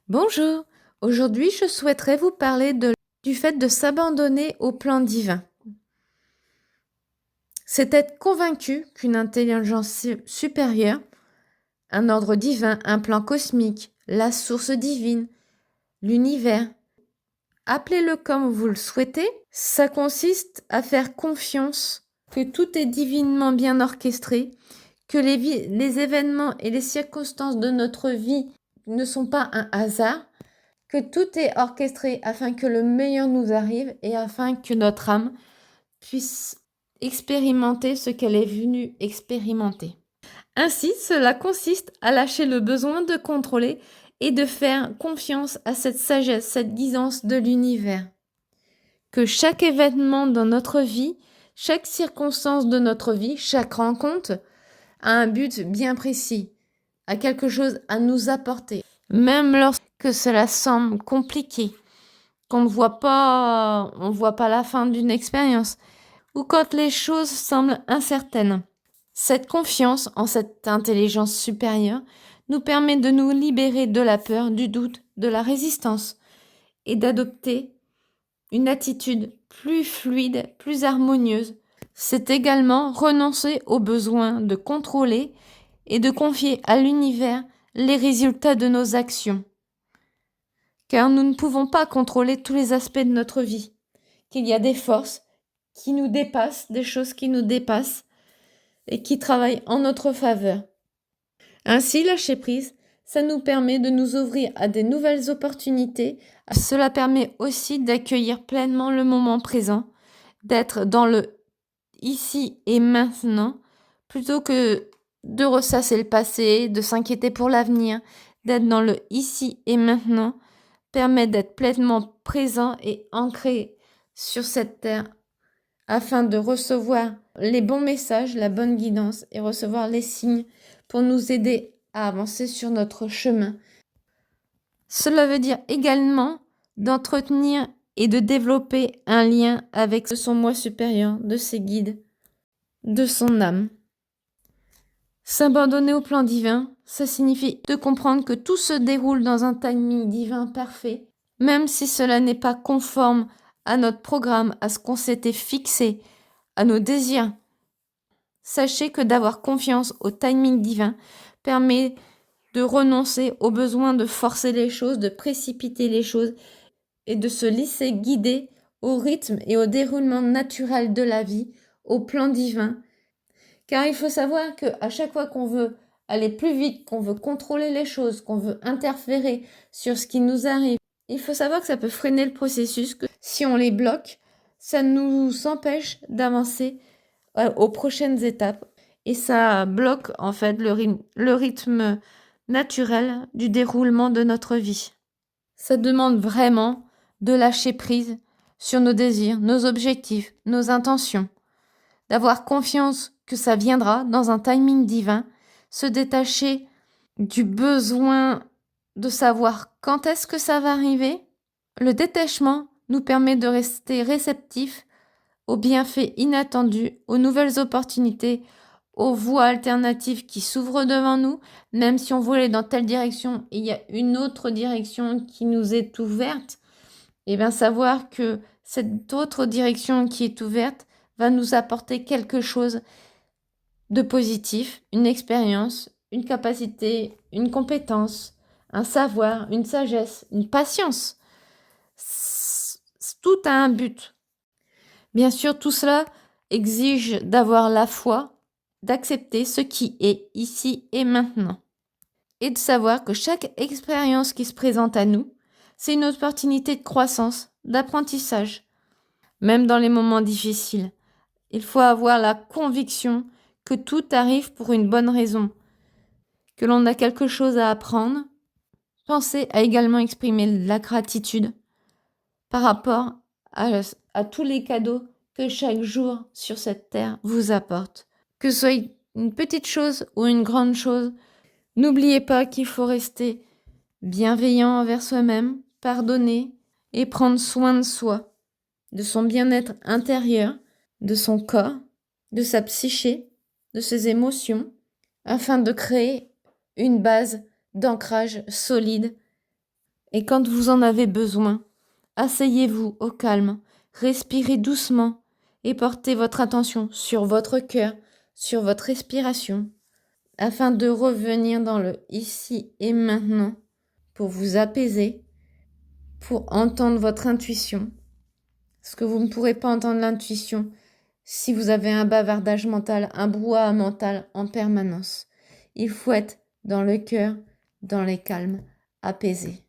Bonjour, aujourd'hui je souhaiterais vous parler du fait de s'abandonner au plan divin. C'est être convaincu qu'une intelligence supérieure, un ordre divin, un plan cosmique, la source divine, l'univers, appelez-le comme vous le souhaitez, ça consiste à faire confiance que tout est divinement bien orchestré, que les événements et les circonstances de notre vie ne sont pas un hasard, que tout est orchestré afin que le meilleur nous arrive et afin que notre âme puisse expérimenter ce qu'elle est venue expérimenter. Ainsi, cela consiste à lâcher le besoin de contrôler et de faire confiance à cette sagesse, cette guidance de l'univers. Que chaque événement dans notre vie, chaque circonstance de notre vie, chaque rencontre a un but bien précis, a quelque chose à nous apporter. Même lorsque cela semble compliqué, qu'on ne voit pas, on voit pas la fin d'une expérience, ou quand les choses semblent incertaines. Cette confiance en cette intelligence supérieure nous permet de nous libérer de la peur, du doute, de la résistance, et d'adopter une attitude plus fluide, plus harmonieuse. C'est également renoncer au besoin de contrôler et de confier à l'univers les résultats de nos actions. Car nous ne pouvons pas contrôler tous les aspects de notre vie, qu'il y a des forces qui nous dépassent, des choses qui nous dépassent et qui travaillent en notre faveur. Ainsi, lâcher prise, ça nous permet de nous ouvrir à des nouvelles opportunités. Cela permet aussi d'accueillir pleinement le moment présent, d'être dans le ici et maintenant, plutôt que de ressasser le passé, de s'inquiéter pour l'avenir, d'être dans le ici et maintenant, permet d'être pleinement présent et ancré sur cette terre afin de recevoir les bons messages, la bonne guidance et recevoir les signes pour nous aider à avancer sur notre chemin. Cela veut dire également d'entretenir et de développer un lien avec son moi supérieur, de ses guides, de son âme. S'abandonner au plan divin, ça signifie de comprendre que tout se déroule dans un timing divin parfait, même si cela n'est pas conforme à notre programme, à ce qu'on s'était fixé, à nos désirs. Sachez que d'avoir confiance au timing divin permet de renoncer au besoin de forcer les choses, de précipiter les choses et de se laisser guider au rythme et au déroulement naturel de la vie, au plan divin. Car il faut savoir qu'à chaque fois qu'on veut aller plus vite, qu'on veut contrôler les choses, qu'on veut interférer sur ce qui nous arrive, il faut savoir que ça peut freiner le processus, que si on les bloque, ça nous empêche d'avancer aux prochaines étapes et ça bloque en fait le rythme naturel du déroulement de notre vie. Ça demande vraiment de lâcher prise sur nos désirs, nos objectifs, nos intentions, d'avoir confiance que ça viendra dans un timing divin, se détacher du besoin de savoir quand est-ce que ça va arriver. Le détachement nous permet de rester réceptifs aux bienfaits inattendus, aux nouvelles opportunités, aux voies alternatives qui s'ouvrent devant nous, même si on voulait dans telle direction, il y a une autre direction qui nous est ouverte, et bien savoir que cette autre direction qui est ouverte va nous apporter quelque chose de positif, une expérience, une capacité, une compétence, un savoir, une sagesse, une patience. Tout a un but. Bien sûr, tout cela exige d'avoir la foi, d'accepter ce qui est ici et maintenant, et de savoir que chaque expérience qui se présente à nous, c'est une opportunité de croissance, d'apprentissage. Même dans les moments difficiles, il faut avoir la conviction que tout arrive pour une bonne raison, que l'on a quelque chose à apprendre. Pensez à également exprimer la gratitude par rapport à tous les cadeaux que chaque jour sur cette terre vous apporte. Que ce soit une petite chose ou une grande chose, n'oubliez pas qu'il faut rester bienveillant envers soi-même, pardonner et prendre soin de soi, de son bien-être intérieur, de son corps, de sa psyché, de ses émotions, afin de créer une base d'ancrage solide Et quand vous en avez besoin, asseyez-vous au calme, respirez doucement et portez votre attention sur votre cœur, sur votre respiration, afin de revenir dans le ici et maintenant pour vous apaiser, pour entendre votre intuition. Parce que vous ne pourrez pas entendre l'intuition si vous avez un bavardage mental, un brouhaha mental en permanence. Il faut être dans le cœur, dans les calmes, apaisé.